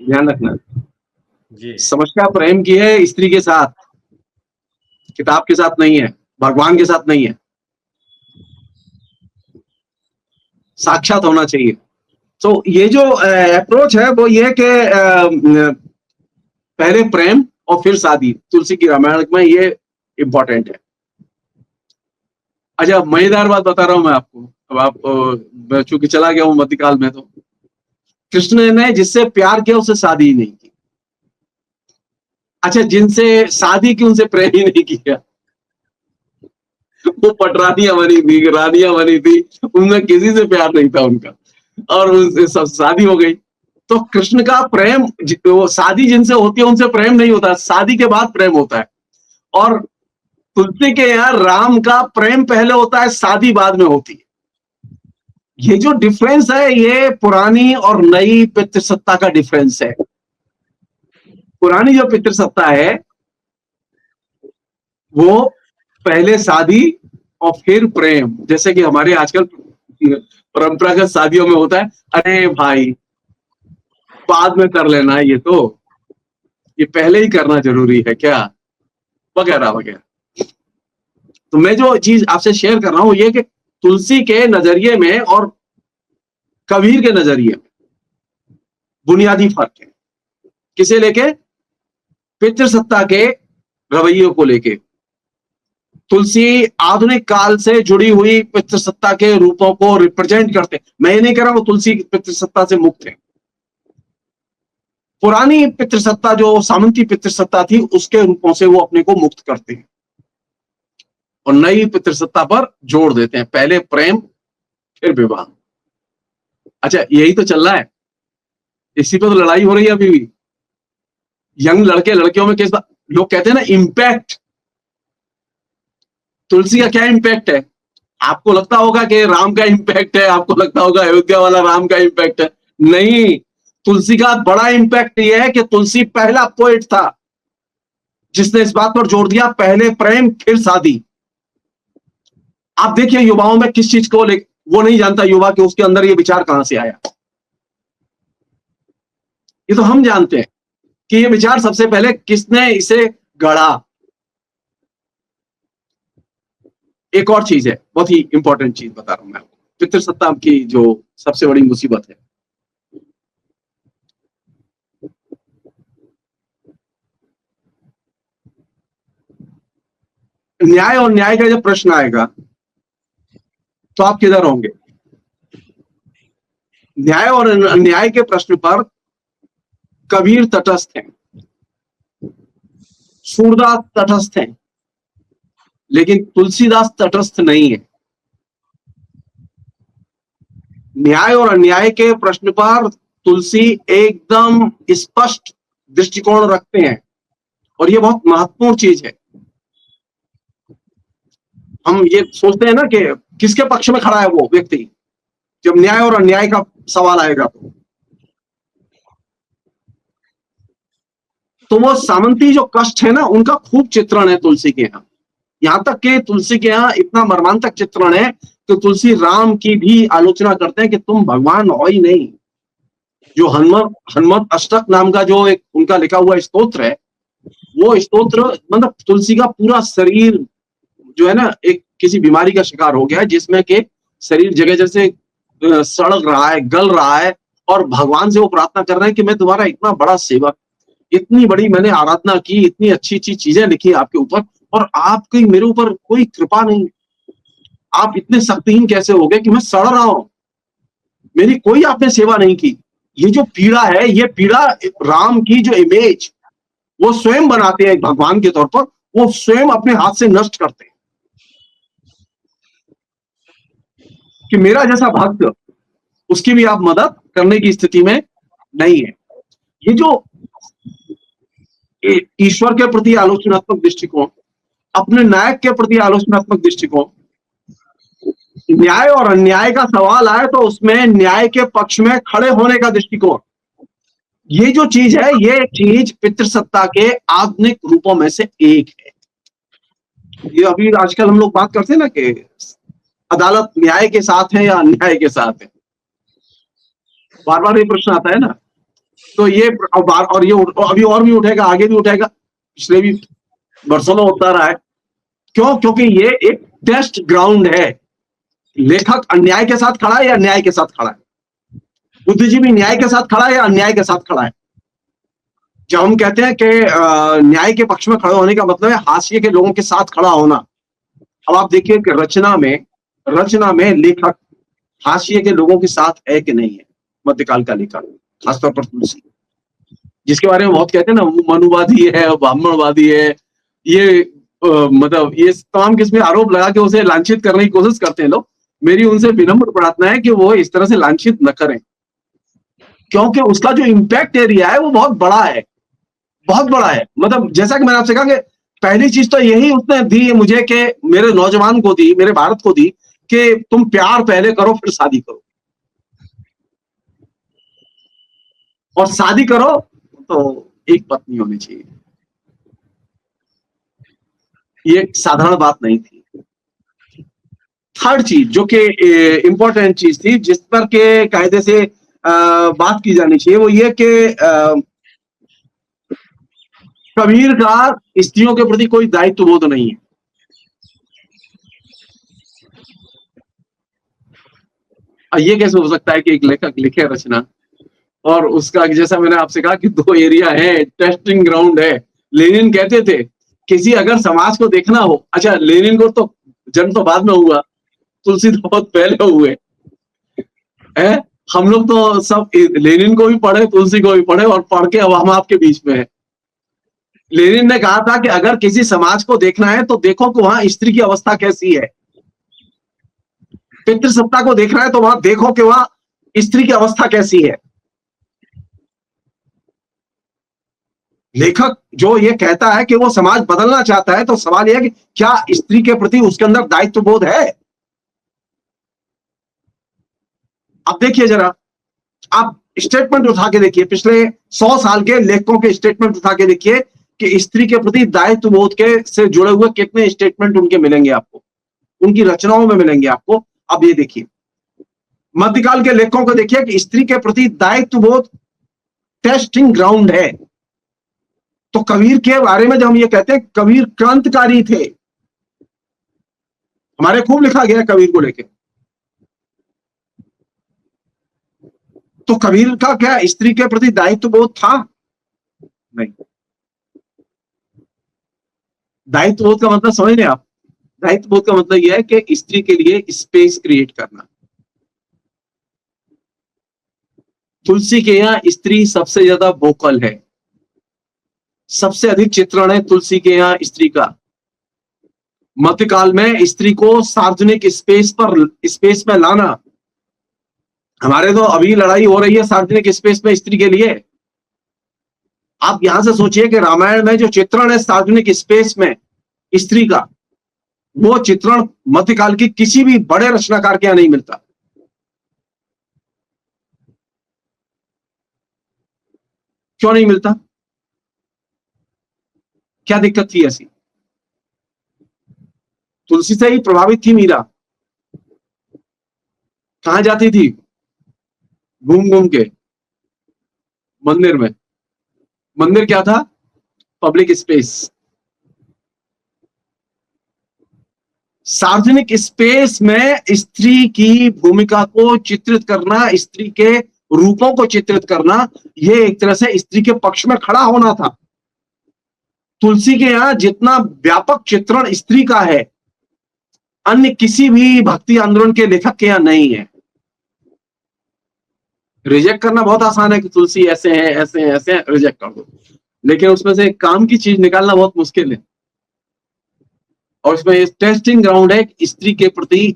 ध्यान रखना। जी। समस्या प्रेम की है स्त्री के साथ, किताब के साथ नहीं है, भगवान के साथ नहीं है, साक्षात होना चाहिए। तो ये जो अप्रोच है वो ये कि पहले प्रेम और फिर शादी, तुलसी की रामायण में ये इंपॉर्टेंट है। अच्छा, मजेदार बात बता रहा हूं मैं आपको। अब आप चूंकि चला गया हूं मध्यकाल में, तो कृष्ण ने जिससे प्यार किया उससे शादी ही नहीं की। अच्छा, जिनसे शादी की उनसे प्रेम ही नहीं किया, वो पटरानियां बनी थी, रानियां बनी थी, उनमें किसी से प्यार नहीं था उनका, और उनसे सब शादी हो गई। तो कृष्ण का प्रेम, शादी जिनसे होती है उनसे प्रेम नहीं होता, शादी के बाद प्रेम होता है। और तुलसी के यहाँ राम का प्रेम पहले होता है, शादी बाद में होती है। ये जो डिफरेंस है, ये पुरानी और नई पितृसत्ता का डिफरेंस है। पुरानी जो पितृसत्ता है वो पहले शादी और फिर प्रेम, जैसे कि हमारे आजकल परंपरागत शादियों में होता है, अरे भाई बाद में कर लेना, ये पहले ही करना जरूरी है क्या, वगैरह वगैरह। तो मैं जो चीज आपसे शेयर कर रहा हूं ये कि तुलसी के नजरिए में और कबीर के नजरिए में बुनियादी फर्क है। किसे लेके? पितृसत्ता के रवैये को लेके। तुलसी आधुनिक काल से जुड़ी हुई पितृसत्ता के रूपों को रिप्रेजेंट करते। मैं ये नहीं कह रहा वो तुलसी पितृसत्ता से मुक्त है। पुरानी पितृसत्ता जो सामंती पितृसत्ता थी उसके रूपों से वो अपने को मुक्त करते हैं और नई पितृसत्ता पर जोड़ देते हैं, पहले प्रेम फिर विवाह। अच्छा, यही तो चल रहा है, इसी पे तो लड़ाई हो रही है अभी भी। यंग लड़के लड़कियों में किस बात, लोग कहते हैं ना इम्पैक्ट, तुलसी का क्या इम्पैक्ट है? आपको लगता होगा कि राम का इम्पैक्ट है, आपको लगता होगा अयोध्या वाला राम का इम्पैक्ट है। नहीं, तुलसी का बड़ा इम्पैक्ट यह है कि तुलसी पहला पोएट था जिसने इस बात पर जोर दिया, पहले प्रेम फिर शादी। आप देखिए युवाओं में किस चीज को वो नहीं जानता युवा कि उसके अंदर ये विचार कहां से आया। ये तो हम जानते हैं कि ये विचार सबसे पहले किसने इसे गढ़ा। एक और चीज है, बहुत ही इंपॉर्टेंट चीज बता रहा हूं मैं आपको, पितृसत्ता की जो सबसे बड़ी मुसीबत है। न्याय और न्याय का जब प्रश्न आएगा तो आप किधर होंगे? न्याय और अन्याय के प्रश्न पर कबीर तटस्थ हैं, सूरदास तटस्थ हैं, लेकिन तुलसीदास तटस्थ नहीं है। न्याय और अन्याय के प्रश्न पर तुलसी एकदम स्पष्ट दृष्टिकोण रखते हैं और ये बहुत महत्वपूर्ण चीज है। हम ये सोचते हैं ना कि किसके पक्ष में खड़ा है वो व्यक्ति, जब न्याय और अन्याय का सवाल आएगा तो वो सामंती जो कष्ट है ना उनका खूब चित्रण है तुलसी के यहाँ। यहां तक कि तुलसी के यहाँ इतना मर्मांतक चित्रण है कि तुलसी राम की भी आलोचना करते हैं कि तुम भगवान हो ही नहीं। जो हनुमत अष्टक नाम का जो एक उनका लिखा हुआ स्तोत्र है, वो स्तोत्र मतलब तुलसी का पूरा शरीर जो है ना एक किसी बीमारी का शिकार हो गया है, जिसमें के शरीर जगह जैसे सड़ रहा है, गल रहा है, और भगवान से वो प्रार्थना कर रहे हैं कि मैं तुम्हारा इतना बड़ा सेवक, इतनी बड़ी मैंने आराधना की, इतनी अच्छी अच्छी चीजें लिखी आपके ऊपर, और आपकी मेरे ऊपर कोई कृपा नहीं। आप इतने शक्तिहीन कैसे हो गए कि मैं सड़ रहा हूं, मेरी कोई आपने सेवा नहीं की। ये जो पीड़ा है, ये पीड़ा राम की जो इमेज वो स्वयं बनाते हैं भगवान के तौर पर, वो स्वयं अपने हाथ से नष्ट करते हैं कि मेरा जैसा भक्त, उसकी भी आप मदद करने की स्थिति में नहीं है। ये जो ईश्वर के प्रति आलोचनात्मक दृष्टिकोण, अपने नायक के प्रति आलोचनात्मक दृष्टिकोण, न्याय और अन्याय का सवाल आए तो उसमें न्याय के पक्ष में खड़े होने का दृष्टिकोण, ये जो चीज है, ये चीज पितृसत्ता के आधुनिक रूपों में से एक है। ये अभी आजकल हम लोग बात करते हैं ना कि अदालत न्याय के साथ है या अन्याय के साथ है, बार बार ये प्रश्न आता है ना। तो ये और ये अभी और भी उठेगा, आगे भी उठेगा, पिछले भी वर्षों में होता रहा है। क्यों? क्योंकि ये एक टेस्ट ग्राउंड है। लेखक अन्याय के साथ खड़ा है या न्याय के साथ खड़ा है, बुद्धिजीवी न्याय के साथ खड़ा है या अन्याय के साथ खड़ा है। जब हम कहते हैं कि न्याय के पक्ष में खड़े होने का मतलब है हाशिए के लोगों के साथ खड़ा होना। अब आप देखिए कि रचना में लेखक हाशिए के लोगों के साथ है कि नहीं है। मध्यकाल का लेखक, खासतौर पर तुलसी, जिसके बारे में बहुत कहते हैं ना, वो मनुवादी है, ब्राह्मणवादी है, ये मतलब ये तमाम किस्म के आरोप लगा के उसे लांछित करने की कोशिश करते हैं लोग। मेरी उनसे विनम्र प्रार्थना है कि वो इस तरह से लांछित न करें, क्योंकि उसका जो इम्पैक्ट एरिया है वो बहुत बड़ा है, बहुत बड़ा है। मतलब जैसा कि मैंने आपसे कहा कि पहली चीज तो यही उसने दी मुझे, कि मेरे नौजवान को दी, मेरे भारत को दी, कि तुम प्यार पहले करो फिर शादी करो, और शादी करो तो एक पत्नी होनी चाहिए। ये साधारण बात नहीं थी। थर्ड चीज जो कि इंपॉर्टेंट चीज थी, जिस पर के कायदे से बात की जानी चाहिए, वो ये कि कबीर का स्त्रियों के प्रति कोई दायित्व बोध नहीं है। ये कैसे हो सकता है कि एक लेखक लिखे रचना, और उसका जैसा मैंने आपसे कहा कि दो एरिया है, टेस्टिंग ग्राउंड है। लेनिन कहते थे किसी अगर समाज को देखना हो, अच्छा लेनिन को तो जन्म तो बाद में हुआ, तुलसी तो बहुत पहले हुए हैं। हम लोग तो सब लेनिन को भी पढ़े, तुलसी को भी पढ़े, और पढ़ के अब हम आपके बीच में है। लेनिन ने कहा था कि अगर किसी समाज को देखना है तो देखो कि वहां स्त्री की अवस्था कैसी है। पितृसत्ता को देखना है तो वहां देखो कि वहां स्त्री की अवस्था कैसी है। लेखक जो ये कहता है कि वो समाज बदलना चाहता है, तो सवाल यह है कि क्या स्त्री के प्रति उसके अंदर दायित्व बोध है। अब देखिए जरा, आप स्टेटमेंट उठा के देखिए, पिछले 100 साल के लेखकों के स्टेटमेंट उठा के देखिए कि स्त्री के प्रति दायित्व बोध के से जुड़े हुए कितने स्टेटमेंट उनके मिलेंगे आपको, उनकी रचनाओं में मिलेंगे आपको। अब ये देखिए, मध्यकाल के लेखकों को देखिए कि स्त्री के प्रति दायित्व बोध टेस्टिंग ग्राउंड है। तो कबीर के बारे में जब हम ये कहते हैं कबीर क्रांतिकारी थे, हमारे खूब लिखा गया है कबीर को लेके, तो कबीर का क्या स्त्री के प्रति दायित्व बोध था? नहीं। दायित्व बोध का मतलब समझ रहे आप? दायित्व बोध का मतलब यह है कि स्त्री के लिए स्पेस क्रिएट करना। तुलसी के यहां स्त्री सबसे ज्यादा वोकल है, सबसे अधिक चित्रण है तुलसी के यहां स्त्री का। मध्यकाल में स्त्री को सार्वजनिक स्पेस में लाना, हमारे तो अभी लड़ाई हो रही है सार्वजनिक स्पेस में स्त्री के लिए। आप यहां से सोचिए कि रामायण में जो चित्रण है सार्वजनिक स्पेस में स्त्री का, वो चित्रण मध्यकाल की किसी भी बड़े रचनाकार के यहां नहीं मिलता। क्यों नहीं मिलता? क्या दिक्कत थी ऐसी? तुलसी से ही प्रभावित थी मीरा। कहां जाती थी? घूम घूम के मंदिर में। मंदिर क्या था? Public space. सार्वजनिक स्पेस में स्त्री की भूमिका को चित्रित करना, स्त्री के रूपों को चित्रित करना, यह एक तरह से स्त्री के पक्ष में खड़ा होना था। तुलसी के यहां जितना व्यापक चित्रण स्त्री का है, अन्य किसी भी भक्ति आंदोलन के लेखक के यहां नहीं है। रिजेक्ट करना बहुत आसान है कि तुलसी ऐसे हैं, ऐसे हैं, ऐसे हैं, रिजेक्ट कर दो, लेकिन उसमें से काम की चीज निकालना बहुत मुश्किल है। और इसमें टेस्टिंग ग्राउंड है स्त्री के प्रति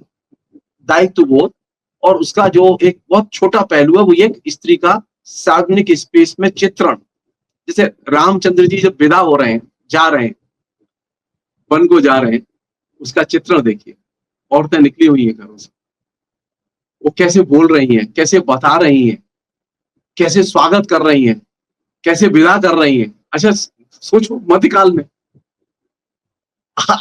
दायित्व बोध, और उसका जो एक बहुत छोटा पहलू है वो ये स्त्री का सार्वजनिक स्पेस में चित्रण। जैसे रामचंद्र जी जब विदा हो रहे हैं, जा रहे हैं, वन को जा रहे हैं, उसका चित्रण देखिए। औरतें निकली हुई हैं घरों से, वो कैसे बोल रही हैं, कैसे बता रही हैं, कैसे स्वागत कर रही हैं, कैसे विदा कर रही हैं। अच्छा सोचो मध्यकाल में,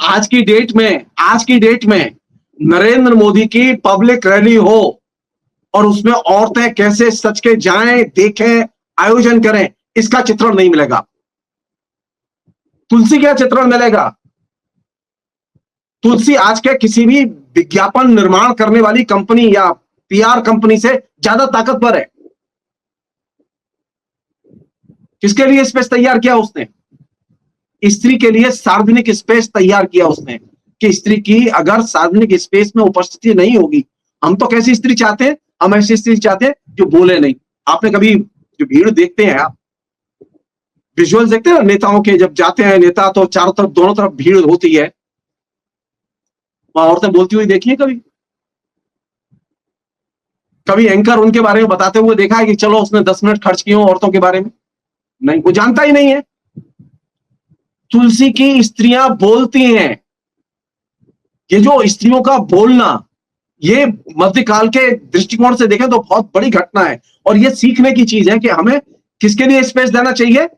आज की डेट में नरेंद्र मोदी की पब्लिक रैली हो और उसमें औरतें कैसे सच के जाएं, देखें, आयोजन करें, इसका चित्रण नहीं मिलेगा। तुलसी का चित्रण मिलेगा। तुलसी आज के किसी भी विज्ञापन निर्माण करने वाली कंपनी या पीआर कंपनी से ज्यादा ताकतवर है। किसके लिए स्पेस तैयार किया उसने? स्त्री के लिए सार्वजनिक स्पेस तैयार किया उसने, कि स्त्री की अगर सार्वजनिक स्पेस में उपस्थिति नहीं होगी, हम तो कैसी स्त्री चाहते हैं? हम ऐसी स्त्री चाहते हैं जो बोले नहीं। आपने कभी जो भीड़ देखते हैं, आप विजुअल देखते हैं नेताओं के, जब जाते हैं नेता तो चारों तरफ, दोनों तरफ भीड़ होती है, वहां औरतें बोलती हुई देखी है कभी? कभी एंकर उनके बारे में बताते हुए देखा है कि चलो उसने 10 मिनट खर्च किए औरतों के बारे में? नहीं, वो जानता ही नहीं है। तुलसी की स्त्रियां बोलती हैं। ये जो स्त्रियों का बोलना, ये मध्यकाल के दृष्टिकोण से देखें तो बहुत बड़ी घटना है, और ये सीखने की चीज है कि हमें किसके लिए स्पेस देना चाहिए?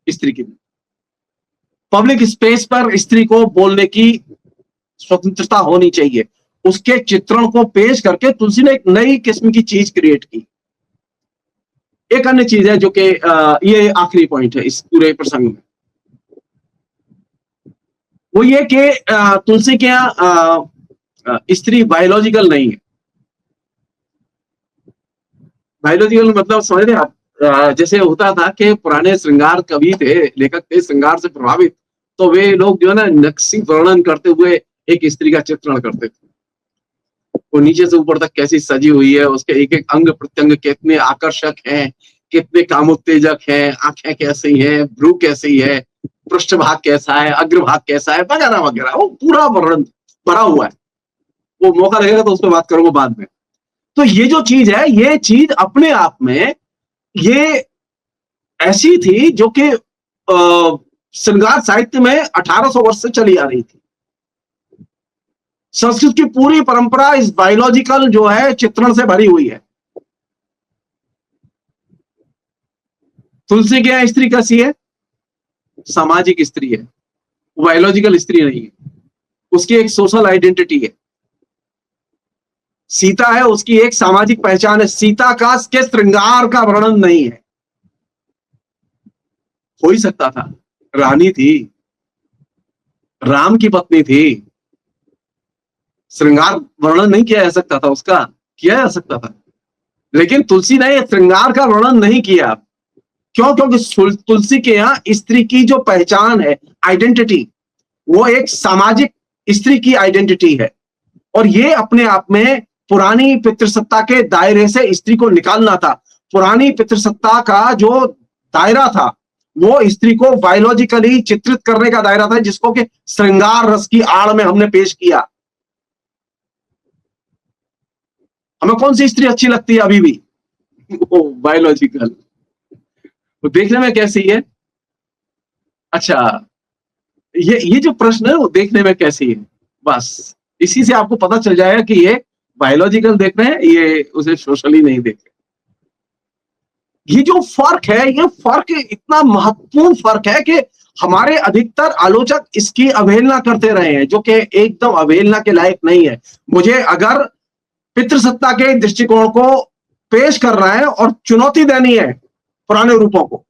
स्त्री के लिए। पब्लिक स्पेस पर स्त्री को बोलने की स्वतंत्रता होनी चाहिए। उसके चित्रण को पेश करके तुलसी ने एक नई किस्म की चीज क्रिएट की। एक अन्य चीज है जो कि ये आखिरी पॉइंट है इस पूरे प्रसंग में, वो ये कि तुलसी के यहाँ स्त्री बायोलॉजिकल नहीं है। बायोलॉजिकल मतलब समझ रहे आप? जैसे होता था कि पुराने श्रृंगार कवि थे, लेखक थे श्रृंगार से प्रभावित, तो वे लोग जो है ना नक्शी वर्णन करते हुए एक स्त्री का चित्रण करते थे। वो नीचे से ऊपर तक कैसी सजी हुई है, उसके एक एक अंग प्रत्यंग कितने आकर्षक हैं, कितने कामोत्तेजक हैं, आंखें कैसी हैं, भ्रू कैसी है, पृष्ठभाग कैसा है, अग्रभाग कैसा है, वगैरह वगैरह, वो पूरा वर्णन भरा हुआ है। वो मौका लगेगा तो उस पर बात करूंगा बाद में। तो ये जो चीज है, ये चीज अपने आप में ये ऐसी थी जो कि श्रृंगार साहित्य में 1800 वर्ष से चली आ रही थी। संस्कृत की पूरी परंपरा इस बायोलॉजिकल जो है चित्रण से भरी हुई है। तुलसी के यहाँ स्त्री कैसी है? सामाजिक स्त्री है, बायोलॉजिकल स्त्री नहीं है। उसकी एक सोशल आइडेंटिटी है। सीता है, उसकी एक सामाजिक पहचान है। सीता का के श्रृंगार का वर्णन नहीं है। हो ही सकता था, रानी थी, राम की पत्नी थी, श्रृंगार वर्णन नहीं किया जा सकता था उसका? किया जा सकता था। लेकिन तुलसी ने श्रृंगार का वर्णन नहीं किया। क्यों? क्योंकि तुलसी के यहाँ स्त्री की जो पहचान है, आइडेंटिटी, वो एक सामाजिक स्त्री की आइडेंटिटी है। और ये अपने आप में पुरानी पितृसत्ता के दायरे से स्त्री को निकालना था। पुरानी पितृसत्ता का जो दायरा था वो स्त्री को बायोलॉजिकली चित्रित करने का दायरा था, जिसको कि श्रृंगार रस की आड़ में हमने पेश किया। हमें कौन सी स्त्री अच्छी लगती है अभी भी? वो बायोलॉजिकल। वो देखने में कैसी है? अच्छा, ये जो प्रश्न है वो देखने में कैसी है, बस इसी से आपको पता चल जाएगा कि ये बायोलॉजिकल देख रहे हैं, ये उसे सोशली नहीं देख रहे। ये जो फर्क है, ये फर्क इतना महत्वपूर्ण फर्क है कि हमारे अधिकतर आलोचक इसकी अवहेलना करते रहे हैं, जो कि एकदम अवहेलना के लायक नहीं है। मुझे अगर पितृसत्ता के दृष्टिकोण को पेश करना है और चुनौती देनी है पुराने रूपों को,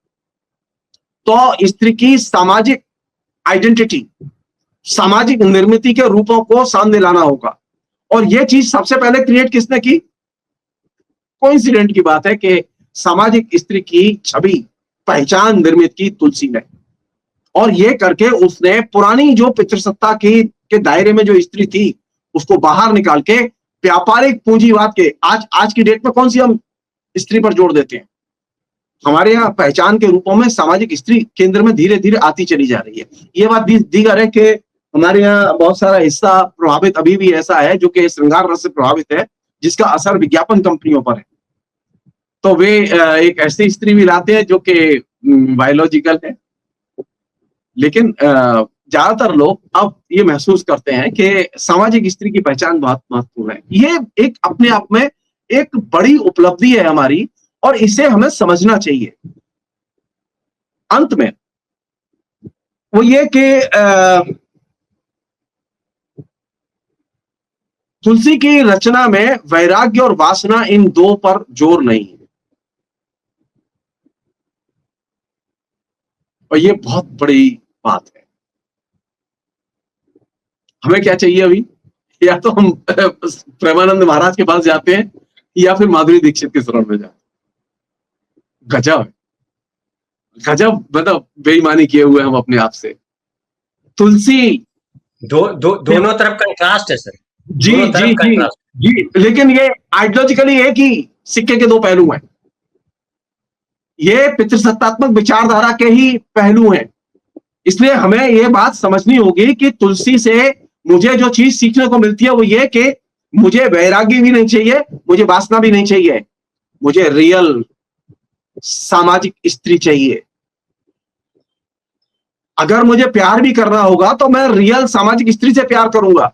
तो स्त्री की सामाजिक आइडेंटिटी, सामाजिक निर्मिति के रूपों को सामने लाना होगा। और यह चीज सबसे पहले क्रिएट किसने की? कोइंसिडेंट की बात है कि सामाजिक स्त्री की छवि, पहचान निर्मित की तुलसी ने। और यह करके उसने पुरानी जो पितृसत्ता के दायरे में जो स्त्री थी उसको बाहर निकाल के व्यापारिक पूंजीवाद के, आज की डेट में कौन सी हम स्त्री पर जोर देते हैं? हमारे यहाँ पहचान के रूपों में सामाजिक स्त्री केंद्र में धीरे धीरे आती चली जा रही है। ये बात दीगर है कि हमारे यहाँ बहुत सारा हिस्सा प्रभावित अभी भी ऐसा है जो कि श्रृंगार रस से प्रभावित है, जिसका असर विज्ञापन कंपनियों पर है। तो वे एक ऐसी स्त्री भी लाते हैं जो कि बायोलॉजिकल है। लेकिन ज्यादातर लोग अब ये महसूस करते हैं कि सामाजिक स्त्री की पहचान बहुत महत्वपूर्ण है। ये एक अपने आप में एक बड़ी उपलब्धि है हमारी, और इसे हमें समझना चाहिए। अंत में वो ये कि तुलसी की रचना में वैराग्य और वासना इन दो पर जोर नहीं है, और ये बहुत बड़ी बात है। हमें क्या चाहिए अभी, या तो हम प्रेमानंद महाराज के पास जाते हैं या फिर माधुरी दीक्षित के शरण में जाते हैं। गजब गजब, मतलब बेईमानी किए हुए हम अपने आप से। तुलसी दोनों तरफ कंट्रास्ट है सर, जी दोनों जी तरफ जी कंट्रास्ट। जी, लेकिन ये आइडियोलॉजिकली एक ही सिक्के के दो पहलू हैं। ये पितृसत्तात्मक विचारधारा के ही पहलू हैं। इसलिए हमें ये बात समझनी होगी कि तुलसी से मुझे जो चीज सीखने को मिलती है वो ये कि मुझे वैराग्य भी नहीं चाहिए, मुझे वासना भी नहीं चाहिए, मुझे रियल सामाजिक स्त्री चाहिए। अगर मुझे प्यार भी करना होगा तो मैं रियल सामाजिक स्त्री से प्यार करूंगा।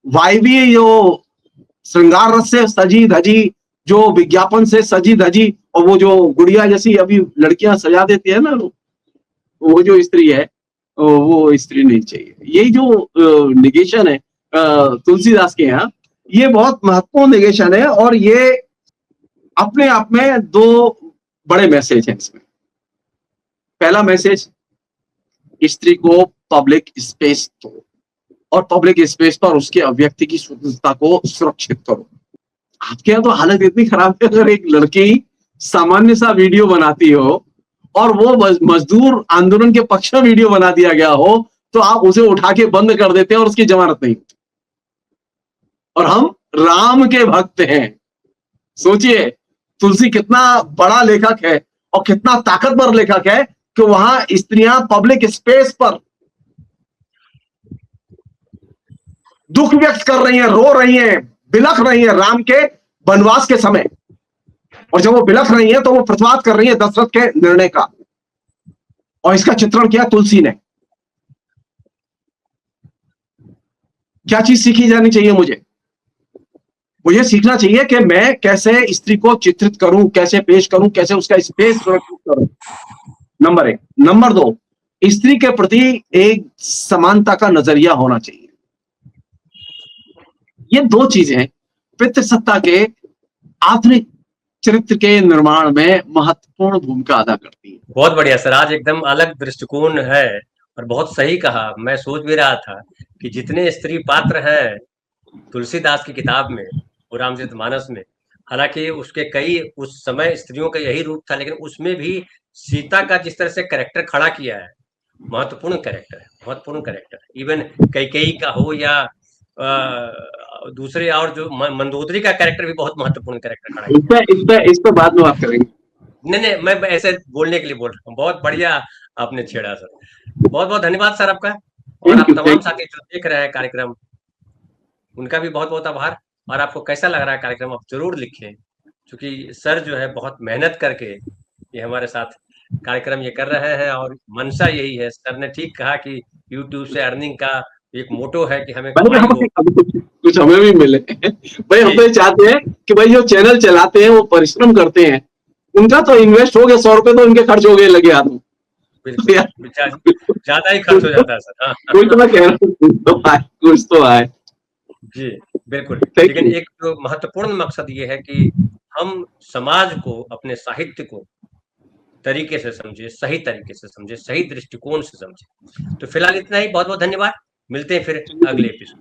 वायवी जो श्रृंगार रस से सजी धजी, जो विज्ञापन से सजी धजी, और वो जो गुड़िया जैसी अभी लड़कियां सजा देती है ना, वो जो स्त्री है वो स्त्री नहीं चाहिए। यही जो निगेशन है तुलसीदास के यहाँ, ये बहुत महत्वपूर्ण निगेशन है, और ये अपने आप में दो बड़े मैसेज हैं इसमें। पहला मैसेज, स्त्री को पब्लिक स्पेस दो, और पब्लिक स्पेस पर उसके अभिव्यक्ति की स्वतंत्रता को सुरक्षित करो। आपके यहाँ तो हालत इतनी खराब है, अगर एक लड़की सामान्य सा वीडियो बनाती हो और वो मजदूर आंदोलन के पक्ष में वीडियो बना दिया गया हो, तो आप उसे उठा के बंद कर देते हैं और उसकी जमानत नहीं होती। और हम राम के भक्त हैं। सोचिए तुलसी कितना बड़ा लेखक है और कितना ताकतवर लेखक है कि वहां स्त्रियां पब्लिक स्पेस पर दुख व्यक्त कर रही हैं, रो रही हैं, बिलख रही हैं राम के वनवास के समय। और जब वो बिलख रही हैं तो वो प्रतिवाद कर रही हैं दशरथ के निर्णय का, और इसका चित्रण किया तुलसी ने। क्या चीज सीखी जानी चाहिए मुझे? मुझे सीखना चाहिए कि मैं कैसे स्त्री को चित्रित करूं, कैसे पेश करूं, कैसे उसका स्पेस सुरक्षित करूं। नंबर 1। नंबर 2, स्त्री के प्रति एक समानता का नजरिया होना चाहिए। ये दो चीजें पितृसत्ता के आधुनिक चरित्र के निर्माण में महत्वपूर्ण भूमिका अदा करती है। बहुत बढ़िया सर, आज एकदम अलग दृष्टिकोण है और बहुत सही कहा। मैं सोच भी रहा था कि जितने स्त्री पात्र हैं तुलसीदास की किताब में और रामचरितमानस में, हालांकि उसके कई उस समय स्त्रियों का यही रूप था, लेकिन उसमें भी सीता का जिस तरह से कैरेक्टर खड़ा किया है, महत्वपूर्ण कैरेक्टर है, महत्वपूर्ण कैरेक्टर है। इवन कैकेयी का हो या दूसरे और जो मंदोदरी का कैरेक्टर भी बहुत महत्वपूर्ण कैरेक्टर खड़ा किया। इस पे बाद में बात करेंगे। नहीं, मैं ऐसे बोलने के लिए बोल रहा हूँ। बहुत बढ़िया आपने छेड़ा सर, बहुत बहुत धन्यवाद सर आपका। और आप तमाम साथी जो देख रहे हैं कार्यक्रम, उनका भी बहुत बहुत आभार। और आपको कैसा लग रहा है कार्यक्रम, आप जरूर लिखें, क्योंकि सर जो है बहुत मेहनत करके ये हमारे साथ कार्यक्रम ये कर रहे हैं, और मंशा यही है। सर ने ठीक कहा कि यूट्यूब से अर्निंग का एक मोटो है कि हमें कमाई हो, कुछ हमें भी मिले। भाई हम तो चाहते हैं कि भाई जो चैनल चलाते हैं वो परिश्रम करते हैं, उनका तो इन्वेस्ट हो गया, 100 रुपए तो उनके खर्च हो गए लगे हाथों। बिल्कुल ज्यादा ही खर्च हो जाता है सर। कोई तो मैं कह रहा हूँ कुछ तो आए जी बिल्कुल। लेकिन एक जो महत्वपूर्ण मकसद ये है कि हम समाज को, अपने साहित्य को तरीके से समझे, सही तरीके से समझे, सही दृष्टिकोण से समझे। तो फिलहाल इतना ही। बहुत बहुत धन्यवाद, मिलते हैं फिर अगले एपिसोड।